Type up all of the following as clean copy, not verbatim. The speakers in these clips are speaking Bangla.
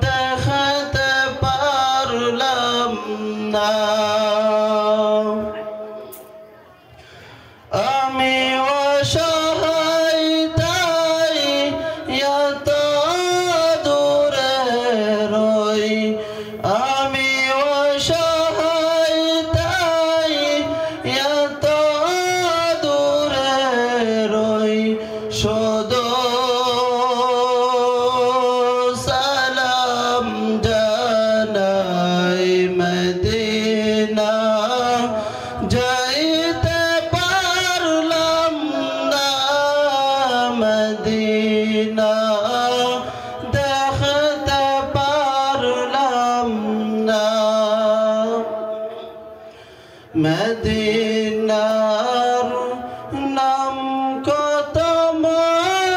দেখাতে পারলাম না। আমি অসহায় তাই এত দূরে রই, আমি অসহায় তাই এত দূরে রই। শুধু সালাম জানাই মদিনা, যাইতে পারলাম না মদিনা, দেখতে পারলাম না। মদিনার নাম কত মধুর,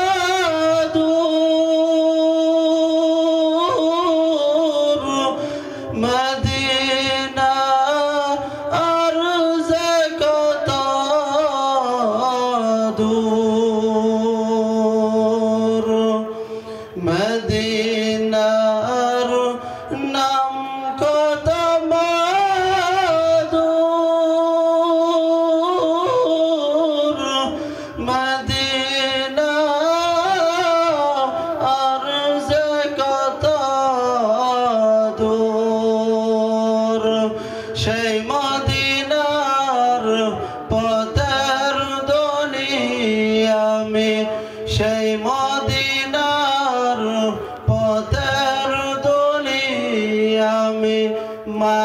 মদিনা আর যে কত দূর। মদিনার নাম কত মধুর, মদিনা আর যে কত দূর। সেই মদিনার পথের দলি আমি, সেই মদিনার পথের দলি আমি, মা